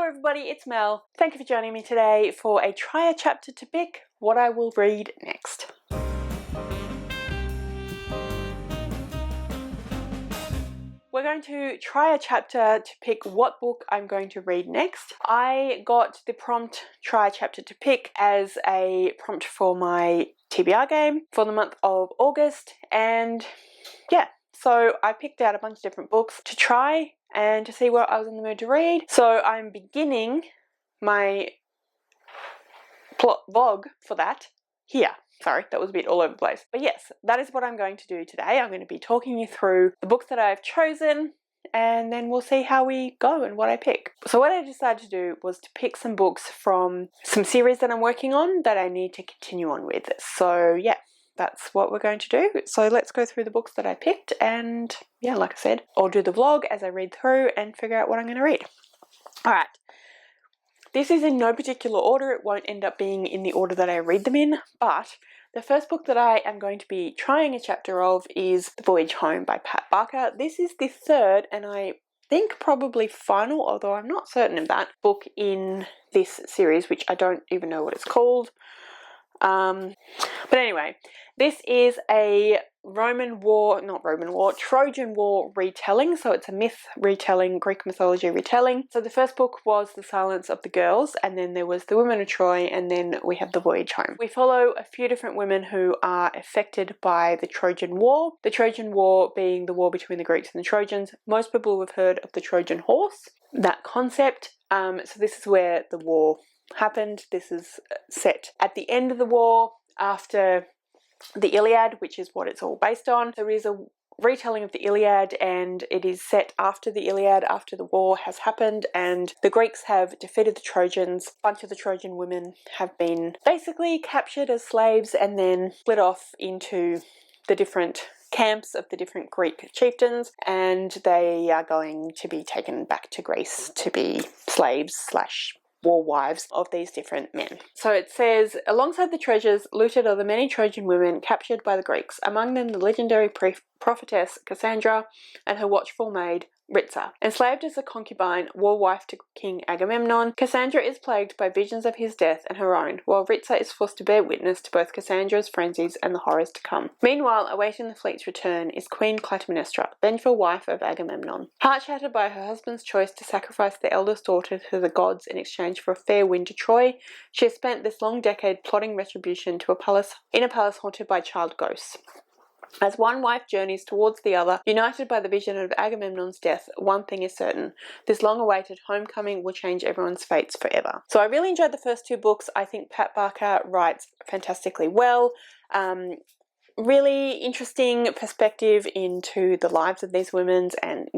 everybody, it's Mel. Thank you for joining me today for a try a chapter to pick what I will read next. We're going to try a chapter to pick what book I'm going to read next. I got the prompt try a chapter to pick as a prompt for my TBR game for the month of August, and yeah, so I picked out a bunch of different books to try and to see what I was in the mood to read. So I'm beginning my vlog for that here. Sorry, that was a bit all over the place. But yes, that is what I'm going to do today. I'm going to be talking you through the books that I've chosen, and then we'll see how we go and what I pick. So what I decided to do was to pick some books from some series that I'm working on that I need to continue on with. So yeah, that's what we're going to do. So let's go through the books that I picked, and yeah, like I said, I'll do the vlog as I read through and figure out what I'm going to read. Alright. This is in no particular order. It won't end up being in the order that I read them in, but the first book that I am going to be trying a chapter of is The Voyage Home by Pat Barker. This is the third, and I think probably final, although I'm not certain of that, book in this series, which I don't even know what it's called. But anyway, this is a Trojan War retelling, so it's a myth retelling, Greek mythology retelling. So the first book was The Silence of the Girls, and then there was The Women of Troy, and then we have The Voyage Home. We follow a few different women who are affected by the Trojan War. The Trojan War being the war between the Greeks and the Trojans. Most people will have heard of the Trojan horse, that concept. So this is where the war happened. This is set at the end of the war, after the Iliad, which is what it's all based on. There is a retelling of the Iliad, and it is set after the Iliad, after the war has happened, and the Greeks have defeated the Trojans. A bunch of the Trojan women have been basically captured as slaves and then split off into the different camps of the different Greek chieftains, and they are going to be taken back to Greece to be slaves / war wives of these different men. So it says, alongside the treasures looted are the many Trojan women captured by the Greeks, among them the legendary prophetess Cassandra and her watchful maid Ritza. Enslaved as a concubine, war wife to King Agamemnon, Cassandra is plagued by visions of his death and her own, while Ritza is forced to bear witness to both Cassandra's frenzies and the horrors to come. Meanwhile, awaiting the fleet's return is Queen Clytemnestra, vengeful wife of Agamemnon. Heart-shattered by her husband's choice to sacrifice their eldest daughter to the gods in exchange for a fair win to Troy, she has spent this long decade plotting retribution to in a palace haunted by child ghosts. As one wife journeys towards the other, united by the vision of Agamemnon's death, one thing is certain. This long-awaited homecoming will change everyone's fates forever. So I really enjoyed the first two books. I think Pat Barker writes fantastically well. Really interesting perspective into the lives of these women and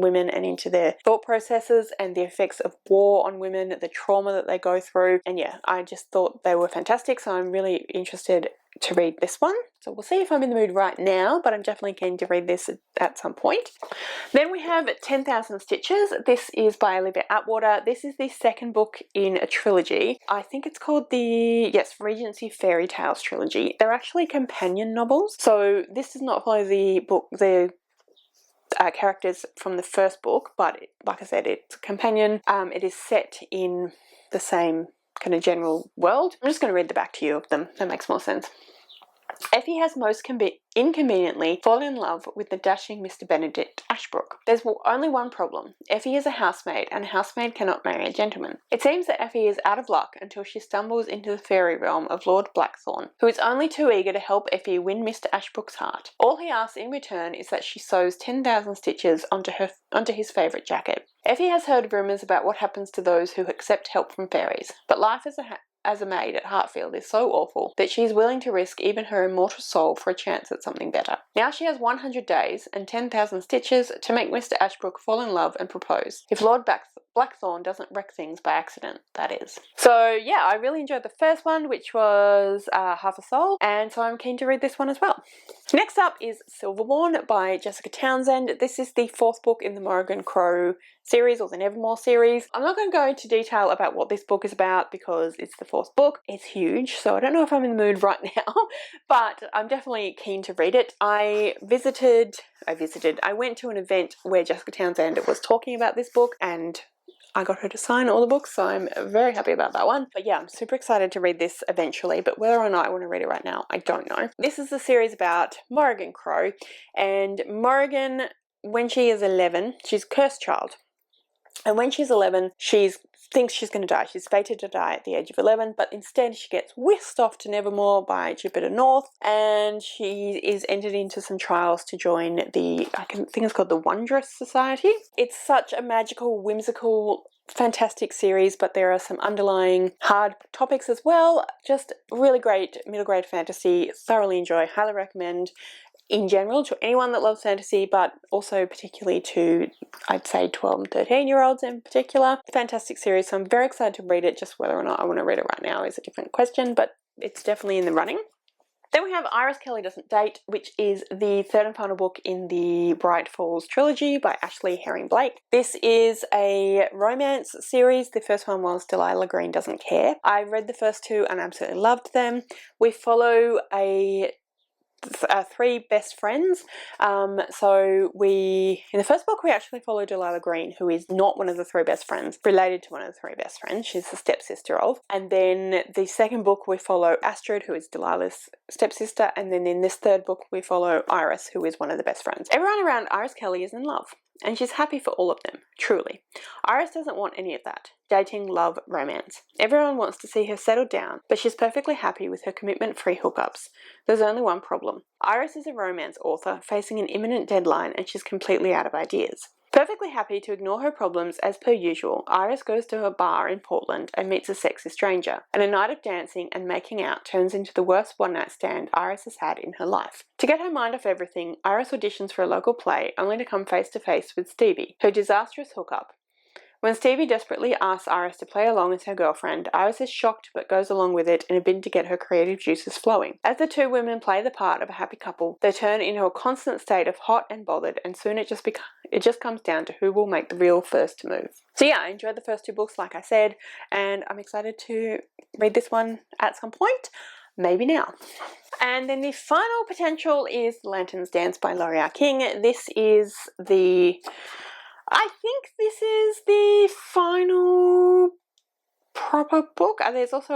into their thought processes and the effects of war on women, the trauma that they go through. And yeah, I just thought they were fantastic, so I'm really interested to read this one. So we'll see if I'm in the mood right now, but I'm definitely keen to read this at some point. Then we have 10,000 Stitches. This is by Olivia Atwater. This is the second book in a trilogy. I think it's called the Regency Fairy Tales trilogy. They're actually companion novels. So this does not follow the characters from the first book, but like I said, it's a companion. It is set in the same kind of general world. I'm just going to read the back to you of them. That makes more sense. Effie has most inconveniently fallen in love with the dashing Mr. Benedict Ashbrook. There's only one problem. Effie is a housemaid, and a housemaid cannot marry a gentleman. It seems that Effie is out of luck until she stumbles into the fairy realm of Lord Blackthorn, who is only too eager to help Effie win Mr. Ashbrook's heart. All he asks in return is that she sews 10,000 stitches onto his favourite jacket. Effie has heard rumours about what happens to those who accept help from fairies, but life as a maid at Hartfield is so awful that she is willing to risk even her immortal soul for a chance at something better. Now she has 100 days and 10,000 stitches to make Mr. Ashbrook fall in love and propose. If Lord Blackthorn doesn't wreck things by accident, that is. So yeah, I really enjoyed the first one, which was Half a Soul, and so I'm keen to read this one as well. Next up is Silverborn by Jessica Townsend. This is the fourth book in the Morrigan Crow series, or the Nevermore series. I'm not going to go into detail about what this book is about because it's the fourth book. It's huge, so I don't know if I'm in the mood right now, but I'm definitely keen to read it. I went to an event where Jessica Townsend was talking about this book, and I got her to sign all the books, so I'm very happy about that one. But yeah, I'm super excited to read this eventually, but whether or not I want to read it right now, I don't know. This is the series about Morrigan Crow, and Morrigan, when she is 11, she's a cursed child. And when she's 11, she thinks she's going to die. She's fated to die at the age of 11, but instead she gets whisked off to Nevermore by Jupiter North, and she is entered into some trials to join the, I think it's called the Wondrous Society. It's such a magical, whimsical, fantastic series, but there are some underlying hard topics as well. Just really great middle grade fantasy. Thoroughly enjoy. Highly recommend in general to anyone that loves fantasy, but also particularly to, I'd say, 12 and 13-year-olds in particular. Fantastic series, so I'm very excited to read it. Just whether or not I want to read it right now is a different question, but it's definitely in the running. Then we have Iris Kelly Doesn't Date, which is the third and final book in the Bright Falls trilogy by Ashley Herring Blake. This is a romance series. The first one was Delilah Green Doesn't Care. I read the first two and absolutely loved them. We follow three best friends. So in the first book we actually follow Delilah Green, who is not one of the three best friends, related to one of the three best friends. She's the stepsister of. And then the second book we follow Astrid, who is Delilah's stepsister, and then in this third book we follow Iris, who is one of the best friends. Everyone around Iris Kelly is in love, and she's happy for all of them, truly. Iris doesn't want any of that. Dating, love, romance. Everyone wants to see her settle down, but she's perfectly happy with her commitment-free hookups. There's only one problem. Iris is a romance author facing an imminent deadline, and she's completely out of ideas. Perfectly happy to ignore her problems as per usual, Iris goes to a bar in Portland and meets a sexy stranger, and a night of dancing and making out turns into the worst one-night stand Iris has had in her life. To get her mind off everything, Iris auditions for a local play, only to come face to face with Stevie, her disastrous hookup. When Stevie desperately asks Iris to play along as her girlfriend, Iris is shocked but goes along with it in a bid to get her creative juices flowing. As the two women play the part of a happy couple, they turn into a constant state of hot and bothered, and soon it just comes down to who will make the real first move. So yeah, I enjoyed the first two books, like I said, and I'm excited to read this one at some point. Maybe now. And then the final potential is Lantern's Dance by L'Oreal King. I think this is the final proper book. There's also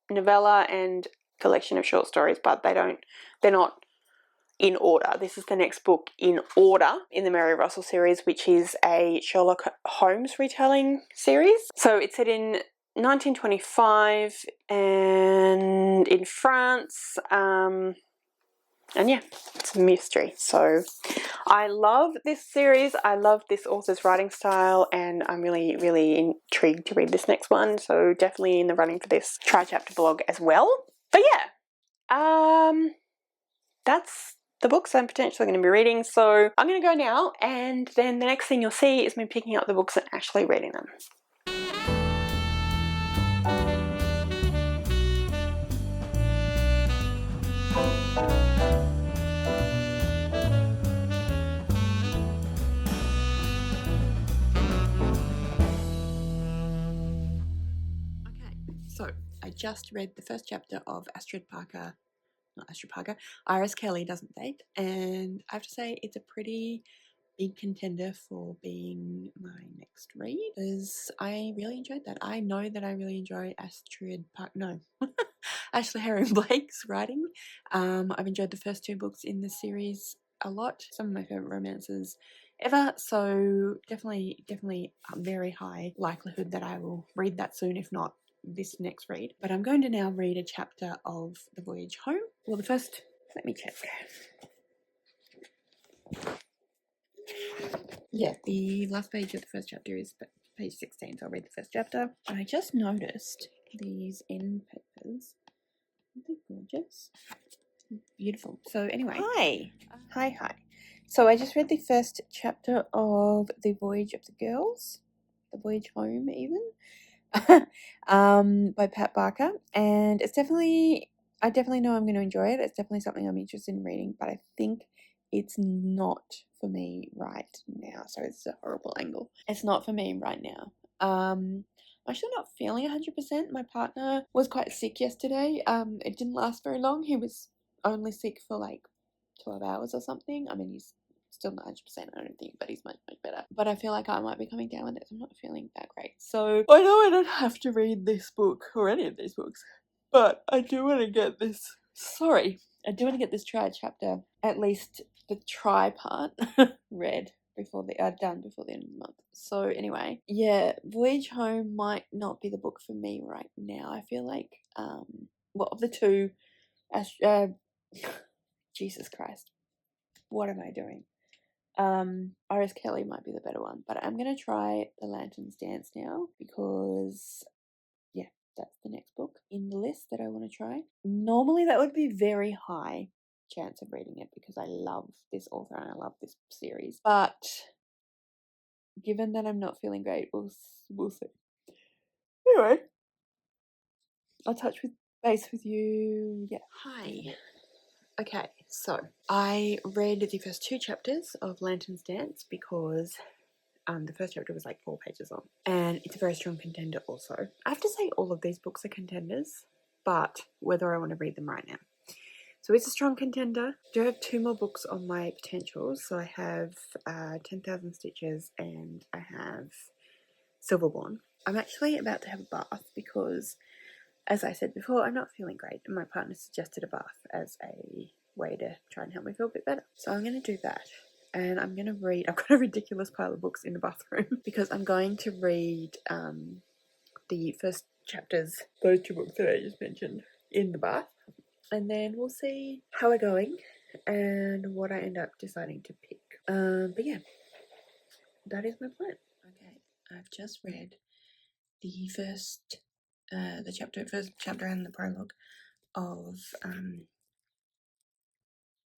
a novella and collection of short stories, but they're not in order. This is the next book in order in the Mary Russell series, which is a Sherlock Holmes retelling series. So it's set in 1925 and in France. And yeah, it's a mystery. So I love this series. I love this author's writing style, and I'm really, really intrigued to read this next one. So definitely in the running for this tri-chapter blog as well. But yeah, that's the books I'm potentially going to be reading. So I'm going to go now, and then the next thing you'll see is me picking up the books and actually reading them. So I just read the first chapter of Iris Kelly Doesn't Date, and I have to say it's a pretty big contender for being my next read, because I really enjoyed that. I know that I really enjoy Ashley Herring Blake's writing. I've enjoyed the first two books in the series a lot. Some of my favourite romances ever, so definitely a very high likelihood that I will read that soon, if not this next read. But I'm going to now read a chapter of The Voyage Home. Well, let me check. Yeah, the last page of the first chapter is page 16, so I'll read the first chapter. I just noticed these end papers. Aren't they gorgeous? Beautiful. So anyway, hi. So I just read the first chapter of The Voyage of the Girls, The Voyage Home even, by Pat Barker, and I definitely know I'm going to enjoy it. It's definitely something I'm interested in reading, but I think it's not for me right now. So it's a horrible angle. It's not for me right now. I'm actually not feeling 100%. My partner was quite sick yesterday. It didn't last very long. He was only sick for like 12 hours or something. I mean, he's Still not 100%, I don't think, but he's much, much better. But I feel like I might be coming down with it. I'm not feeling that great. So I know I don't have to read this book or any of these books, but I do want to get this, I do want to get this try chapter, at least the try part, read before done before the end of the month. So anyway, yeah, Voyage Home might not be the book for me right now. I feel like, well, of the two, Jesus Christ, what am I doing? Iris Kelly might be the better one, but I'm gonna try The Lantern's Dance now because, yeah, that's the next book in the list that I want to try. Normally that would be very high chance of reading it because I love this author and I love this series, but given that I'm not feeling great, we'll see. Anyway, I'll touch base with you. Yeah. Hi. Okay, so I read the first 2 chapters of Lantern's Dance because the first chapter was like 4 pages long, and it's a very strong contender also. I have to say all of these books are contenders, but whether I want to read them right now. So it's a strong contender. I do have 2 more books on my potentials. So I have 10,000 Stitches and I have Silverborn. I'm actually about to have a bath because, as I said before, I'm not feeling great and my partner suggested a bath as a way to try and help me feel a bit better. So I'm going to do that. And I'm going to read, I've got a ridiculous pile of books in the bathroom because I'm going to read the first chapters, those 2 books that I just mentioned, in the bath. And then we'll see how we're going and what I end up deciding to pick. But yeah, that is my plan. Okay, I've just read the first chapter and the prologue of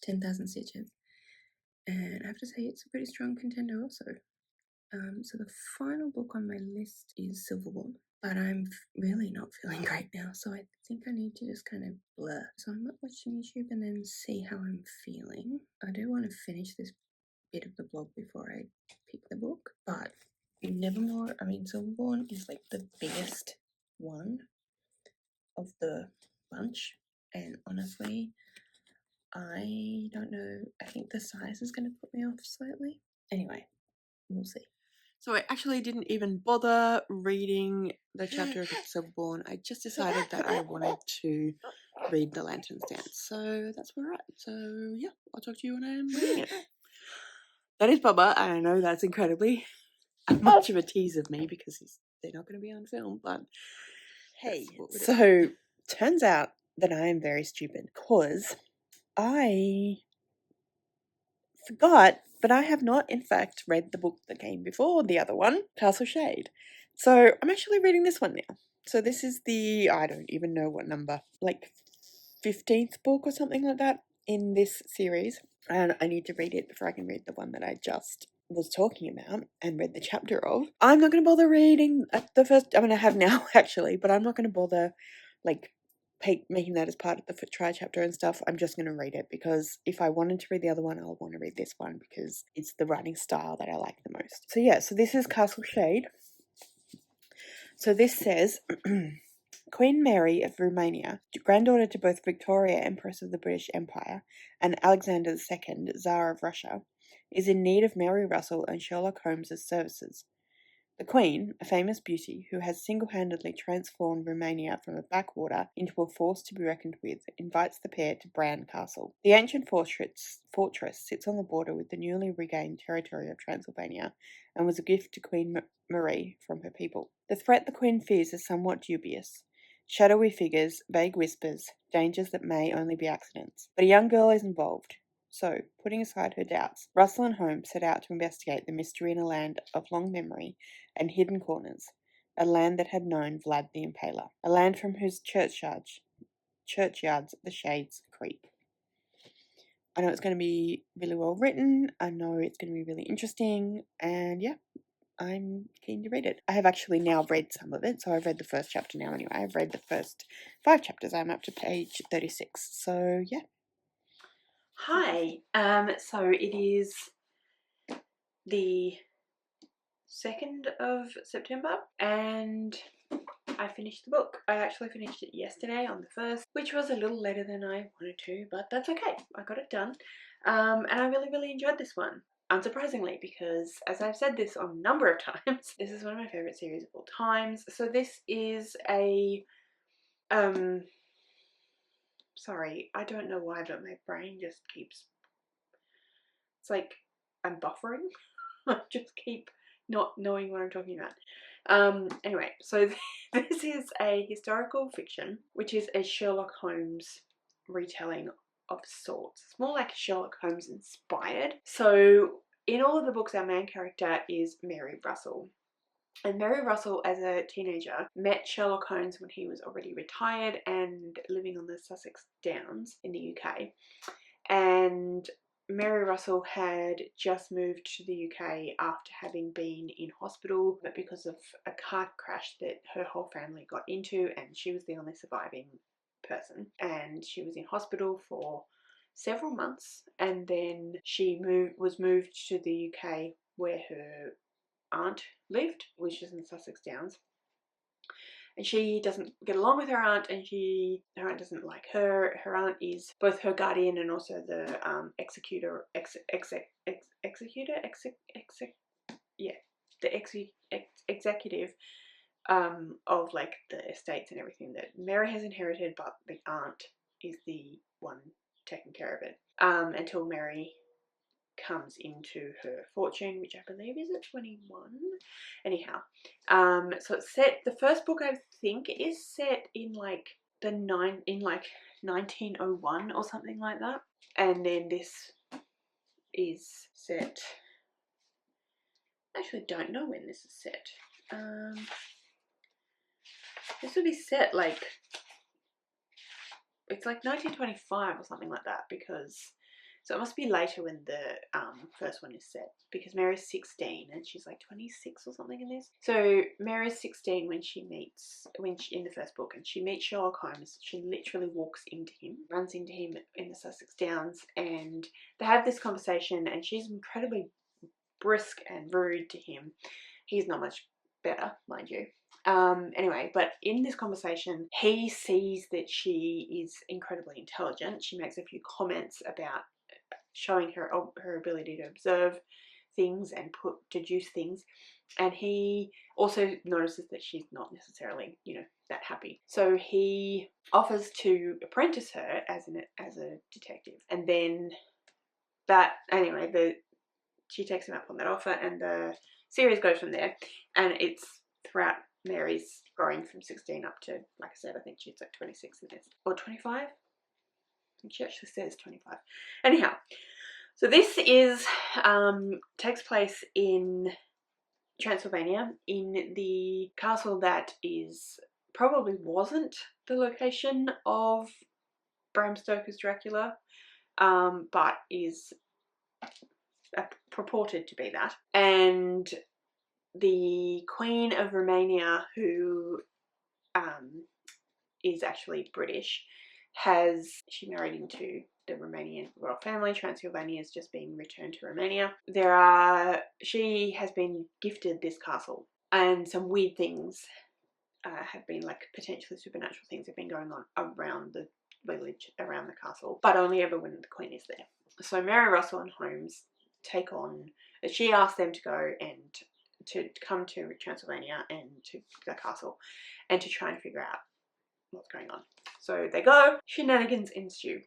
10,000 Stitches. And I have to say it's a pretty strong contender also. So the final book on my list is Silverborn, but I'm really not feeling great now, so I think I need to just kind of blur. So I might watch some YouTube and then see how I'm feeling. I do want to finish this bit of the blog before I pick the book, but Silverborn is like the biggest one of the bunch, and honestly, I don't know, I think the size is going to put me off slightly. Anyway, we'll see. So I actually didn't even bother reading the chapter of Silverborn. I just decided that I wanted to read The Lantern's Dance. So that's where we're at. So yeah, I'll talk to you when I'm reading it. That is Bubba. I know that's incredibly much of a tease of me because they're not going to be on film, but hey. So turns out that I am very stupid because I forgot, but I have not, in fact, read the book that came before the other one, Castle Shade. So I'm actually reading this one now. So this is the, I don't even know what number, like 15th book or something like that in this series. And I need to read it before I can read the one that I just was talking about and read the chapter of. I'm not going to bother reading the first, I mean I have now actually, but I'm not going to bother like making that as part of the try chapter and stuff. I'm just going to read it because if I wanted to read the other one, I'll want to read this one because it's the writing style that I like the most. So yeah, so this is Castle Shade. So this says, Queen Mary of Romania, granddaughter to both Victoria, Empress of the British Empire, and Alexander II, Tsar of Russia, is in need of Mary Russell and Sherlock Holmes' services. The Queen, a famous beauty who has single-handedly transformed Romania from a backwater into a force to be reckoned with, invites the pair to Bran Castle. The ancient fortress sits on the border with the newly regained territory of Transylvania and was a gift to Queen Marie from her people. The threat the Queen fears is somewhat dubious. Shadowy figures, vague whispers, dangers that may only be accidents. But a young girl is involved. So, putting aside her doubts, Russell and Holmes set out to investigate the mystery in a land of long memory and hidden corners, a land that had known Vlad the Impaler, a land from whose churchyards the shades creep. I know it's going to be really well written, I know it's going to be really interesting, and yeah, I'm keen to read it. I have actually now read some of it, so I've read the first chapter now anyway. I've read the first 5 chapters, I'm up to page 36, so yeah. Hi, so it is the 2nd of September and I finished the book. I actually finished it yesterday on the 1st, which was a little later than I wanted to, but that's okay. I got it done. And I really enjoyed this one. Unsurprisingly, because as I've said this on a number of times, this is one of my favourite series of all times. So this is a, sorry, I don't know why, but my brain just keeps, it's like I'm buffering. I just keep not knowing what I'm talking about. Anyway, so this is a historical fiction, which is a Sherlock Holmes retelling of sorts. It's more like Sherlock Holmes inspired. So in all of the books, our main character is Mary Russell. And Mary Russell, as a teenager, met Sherlock Holmes when he was already retired and living on the Sussex Downs in the UK. And Mary Russell had just moved to the UK after having been in hospital, but because of a car crash that her whole family got into, and she was the only surviving person, and she was in hospital for several months, and then she was moved to the UK where her aunt lived, which is in the Sussex Downs. And she doesn't get along with her aunt, and her aunt doesn't like her. Her aunt is both her guardian and also the executive of like the estates and everything that Mary has inherited, but the aunt is the one taking care of it until Mary comes into her fortune, which I believe is at 21. Anyhow, so it's set, the first book I think is set in like 1901 or something like that, and then this is set, I actually don't know when this is set. This would be set like, it's like 1925 or something like that, because so it must be later when the first one is set, because Mary's 16 and she's like 26 or something in this. So Mary's 16 when she in the first book, and she meets Sherlock Holmes. She literally walks into him, runs into him in the Sussex Downs, and they have this conversation, and she's incredibly brisk and rude to him. He's not much better, mind you. Anyway, but in this conversation, he sees that she is incredibly intelligent. She makes a few comments about showing her ability to observe things and deduce things, and he also notices that she's not necessarily, you know, that happy. So he offers to apprentice her as a detective, and then she takes him up on that offer, and the series goes from there, and it's throughout Mary's growing from 16 up to, like I said, I think she's like 26 in this, or 25. I think she actually says 25. Anyhow, so this is takes place in Transylvania, in the castle that probably wasn't the location of Bram Stoker's Dracula, but is purported to be that. And the Queen of Romania, who is actually British, she married into the Romanian royal family. Transylvania is just being returned to Romania. She has been gifted this castle, and some weird things have been, like potentially supernatural things have been going on around the village, around the castle, but only ever when the Queen is there. So Mary Russell and Holmes she asks them to go and to come to Transylvania and to the castle and to try and figure out what's going on. So they go, shenanigans ensue.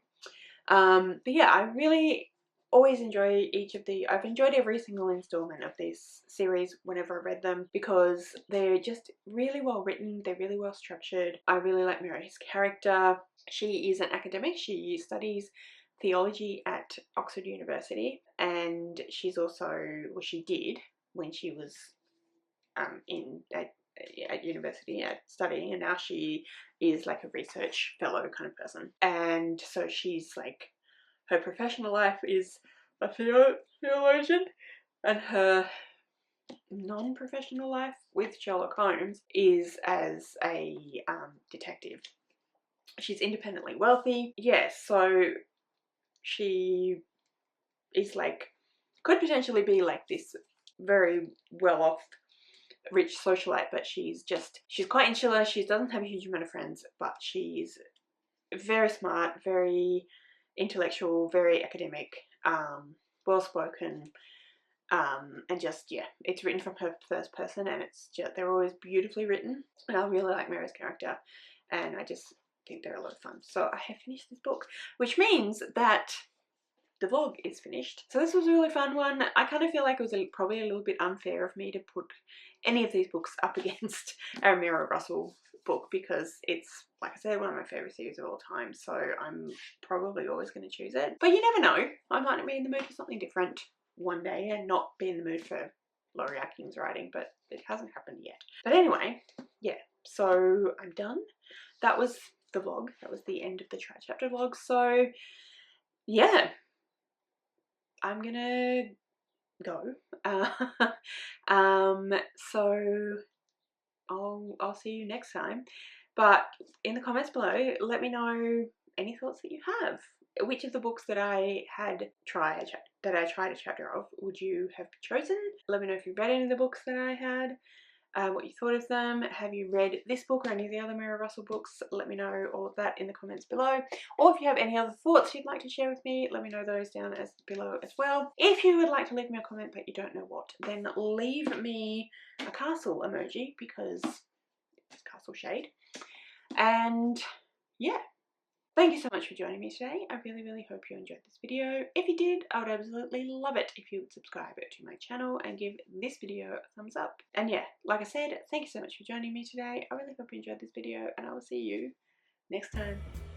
But yeah, I really always enjoy I've enjoyed every single installment of this series whenever I read them, because they're just really well written, they're really well structured. I really like Mary's character. She is an academic, she studies theology at Oxford University, and she's also, well, she did when she was at university studying, and now she is like a research fellow kind of person. And so she's like, her professional life is a theologian, and her non-professional life with Sherlock Holmes is as a detective. She's independently wealthy. Yes, so she is like, could potentially be like this very well-off rich socialite, but she's quite insular. She doesn't have a huge amount of friends, but she's very smart, very intellectual, very academic, well spoken, and just, yeah, it's written from her first person, and it's just, they're always beautifully written, and I really like Mary's character, and I just think they're a lot of fun. So I have finished this book, which means that the vlog is finished. So this was a really fun one. I kind of feel like it was probably a little bit unfair of me to put any of these books up against our Mira Russell book, because it's, like I said, one of my favourite series of all time, so I'm probably always going to choose it. But you never know, I might be in the mood for something different one day and not be in the mood for Laurie Atkins writing, but it hasn't happened yet. But anyway, yeah, so I'm done. That was the vlog. That was the end of the Try Chapter vlog. So yeah, I'm gonna go. So I'll see you next time. But in the comments below, let me know any thoughts that you have. Which of the books that I tried a chapter of would you have chosen? Let me know if you've read any of the books that I had. What you thought of them. Have you read this book or any of the other Mira Russell books? Let me know all of that in the comments below. Or if you have any other thoughts you'd like to share with me, let me know those down below as well. If you would like to leave me a comment but you don't know what, then leave me a castle emoji, because it's castle shade. And yeah. Thank you so much for joining me today. I really hope you enjoyed this video. If you did, I would absolutely love it if you would subscribe to my channel and give this video a thumbs up. And yeah, like I said, thank you so much for joining me today. I really hope you enjoyed this video, and I will see you next time.